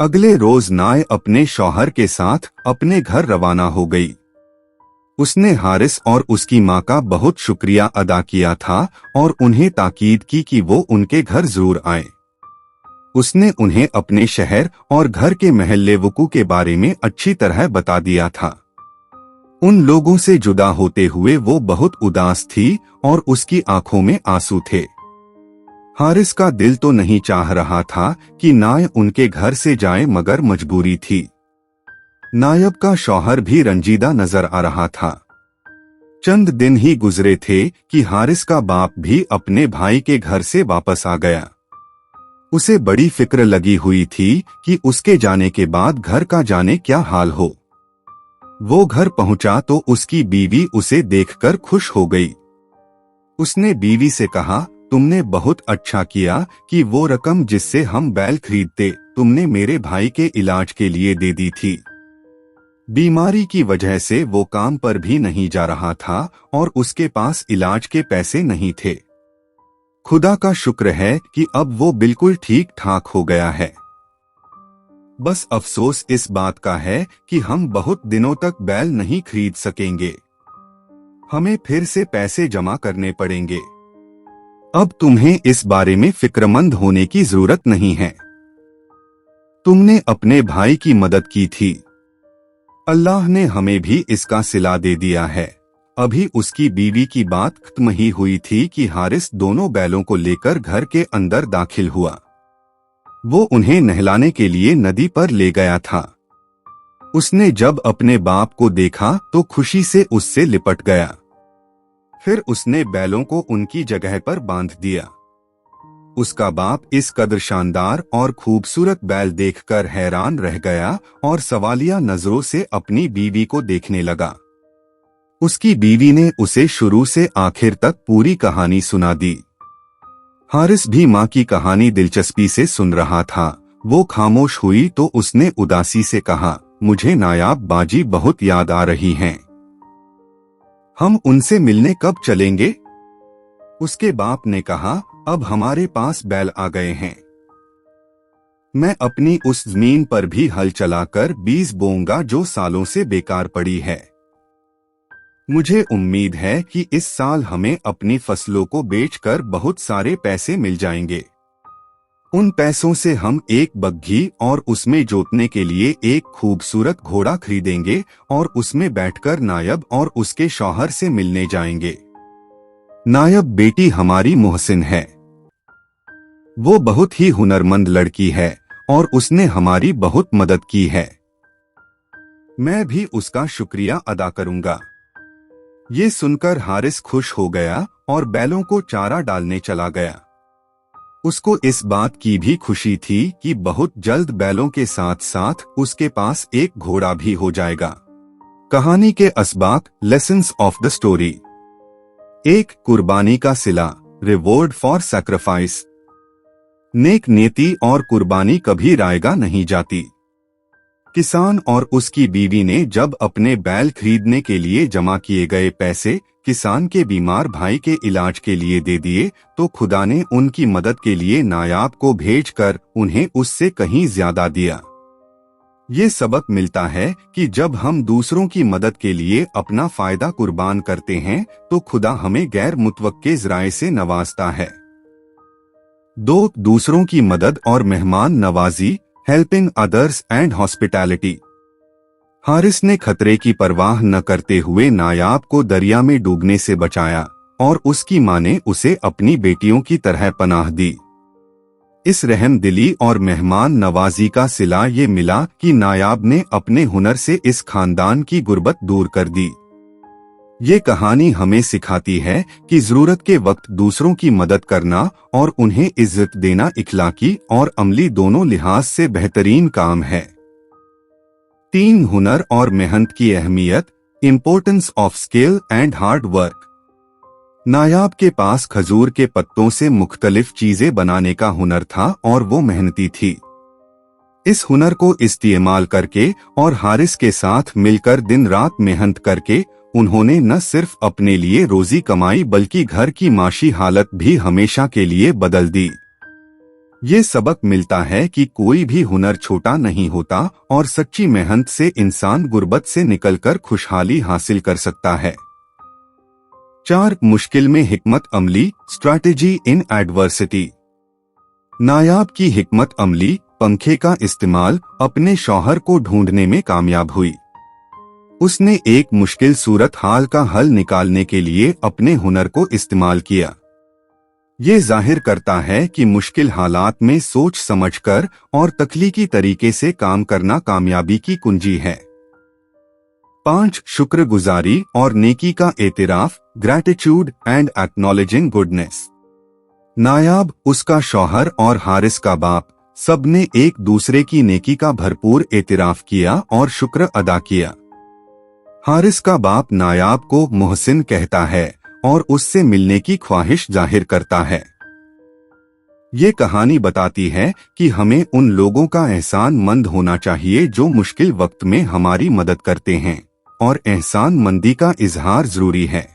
अगले रोज नाय अपने शौहर के साथ अपने घर रवाना हो गई। उसने हारिस और उसकी माँ का बहुत शुक्रिया अदा किया था और उन्हें ताकीद की कि वो उनके घर जरूर आए। उसने उन्हें अपने शहर और घर के महल्ले वकू के बारे में अच्छी तरह बता दिया था। उन लोगों से जुदा होते हुए वो बहुत उदास थी और उसकी आंखों में आंसू थे। हारिस का दिल तो नहीं चाह रहा था कि नाय उनके घर से जाए, मगर मजबूरी थी। नायब का शौहर भी रंजीदा नजर आ रहा था। चंद दिन ही गुजरे थे कि हारिस का बाप भी अपने भाई के घर से वापस आ गया। उसे बड़ी फिक्र लगी हुई थी कि उसके जाने के बाद घर का जाने क्या हाल हो। वो घर पहुंचा तो उसकी बीवी उसे देखकर खुश हो गई। उसने बीवी से कहा, तुमने बहुत अच्छा किया कि वो रकम जिससे हम बैल खरीदते तुमने मेरे भाई के इलाज के लिए दे दी थी। बीमारी की वजह से वो काम पर भी नहीं जा रहा था और उसके पास इलाज के पैसे नहीं थे। खुदा का शुक्र है कि अब वो बिल्कुल ठीक ठाक हो गया है। बस अफसोस इस बात का है कि हम बहुत दिनों तक बैल नहीं खरीद सकेंगे। हमें फिर से पैसे जमा करने पड़ेंगे। अब तुम्हें इस बारे में फिक्रमंद होने की जरूरत नहीं है। तुमने अपने भाई की मदद की थी, अल्लाह ने हमें भी इसका सिला दे दिया है। अभी उसकी बीवी की बात खत्म ही हुई थी कि हारिस दोनों बैलों को लेकर घर के अंदर दाखिल हुआ। वो उन्हें नहलाने के लिए नदी पर ले गया था। उसने जब अपने बाप को देखा तो खुशी से उससे लिपट गया। फिर उसने बैलों को उनकी जगह पर बांध दिया। उसका बाप इस कदर शानदार और खूबसूरत बैल देखकर हैरान रह गया और सवालिया नजरों से अपनी बीवी को देखने लगा। उसकी बीवी ने उसे शुरू से आखिर तक पूरी कहानी सुना दी। हारिस भी माँ की कहानी दिलचस्पी से सुन रहा था। वो खामोश हुई तो उसने उदासी से कहा, मुझे नायाब बाजी बहुत याद आ रही हैं। हम उनसे मिलने कब चलेंगे? उसके बाप ने कहा, अब हमारे पास बैल आ गए हैं। मैं अपनी उस जमीन पर भी हल चलाकर बीज बोऊंगा जो सालों से बेकार पड़ी है। मुझे उम्मीद है कि इस साल हमें अपनी फसलों को बेचकर बहुत सारे पैसे मिल जाएंगे। उन पैसों से हम एक बग्घी और उसमें जोतने के लिए एक खूबसूरत घोड़ा खरीदेंगे और उसमें बैठकर नायब और उसके शौहर से मिलने जाएंगे। नायब बेटी हमारी मोहसिन है। वो बहुत ही हुनरमंद लड़की है और उसने हमारी बहुत मदद की है। मैं भी उसका शुक्रिया अदा करूंगा। ये सुनकर हारिस खुश हो गया और बैलों को चारा डालने चला गया। उसको इस बात की भी खुशी थी कि बहुत जल्द बैलों के साथ साथ उसके पास एक घोड़ा भी हो जाएगा। कहानी के असबाक, लेसन्स ऑफ द स्टोरी। 1. कुर्बानी का सिला, रिवॉर्ड फॉर सैक्रिफाइस। नेक नीति और कुर्बानी कभी रायगा नहीं जाती। किसान और उसकी बीवी ने जब अपने बैल खरीदने के लिए जमा किए गए पैसे किसान के बीमार भाई के इलाज के लिए दे दिए तो खुदा ने उनकी मदद के लिए नायाब को भेजकर उन्हें उससे कहीं ज्यादा दिया। ये सबक मिलता है कि जब हम दूसरों की मदद के लिए अपना फायदा कुर्बान करते हैं तो खुदा हमें गैर मुतवक्के ज़राए से नवाजता है। 2. दूसरों की मदद और मेहमान नवाजी, helping others and hospitality. Haris ने खतरे की परवाह न करते हुए नायाब को दरिया में डूबने से बचाया और उसकी मां ने उसे अपनी बेटियों की तरह पनाह दी। इस रहम दिली और मेहमान नवाजी का सिला ये मिला कि नायाब ने अपने हुनर से इस खानदान की गुर्बत दूर कर दी। ये कहानी हमें सिखाती है कि जरूरत के वक्त दूसरों की मदद करना और उन्हें इज्जत देना इखलाकी और अमली दोनों लिहाज से बेहतरीन काम है। 3. हुनर और मेहनत की अहमियत, importance of skill and hard work. Nayab के पास खजूर के पत्तों से मुख्तलिफ चीजें बनाने का हुनर था और वो मेहनती थी। इस हुनर को इस्तेमाल करके और हारिस के साथ मिलकर दिन रात मेहनत करके उन्होंने न सिर्फ अपने लिए रोजी कमाई बल्कि घर की माशी हालत भी हमेशा के लिए बदल दी। ये सबक मिलता है कि कोई भी हुनर छोटा नहीं होता और सच्ची मेहनत से इंसान गुर्बत से निकलकर खुशहाली हासिल कर सकता है। 4. मुश्किल में हिकमत अमली, स्ट्रैटेजी इन एडवर्सिटी। नायाब की हिकमत अमली पंखे का इस्तेमाल अपने शौहर को ढूंढने में कामयाब हुई। उसने एक मुश्किल सूरत हाल का हल निकालने के लिए अपने हुनर को इस्तेमाल किया। ये जाहिर करता है कि मुश्किल हालात में सोच समझकर और तख्लीकी तरीके से काम करना कामयाबी की कुंजी है। 5. शुक्रगुजारी और नेकी का एतराफ, ग्रैटिट्यूड एंड एक्नॉलेजिंग गुडनेस। नायाब, उसका शौहर और हारिस का बाप सबने एक दूसरे की नेकी का भरपूर एतराफ किया और शुक्र अदा किया। हारिस का बाप नायाब को मोहसिन कहता है और उससे मिलने की ख्वाहिश जाहिर करता है। ये कहानी बताती है कि हमें उन लोगों का एहसान मंद होना चाहिए जो मुश्किल वक्त में हमारी मदद करते हैं, और एहसान मंदी का इजहार जरूरी है।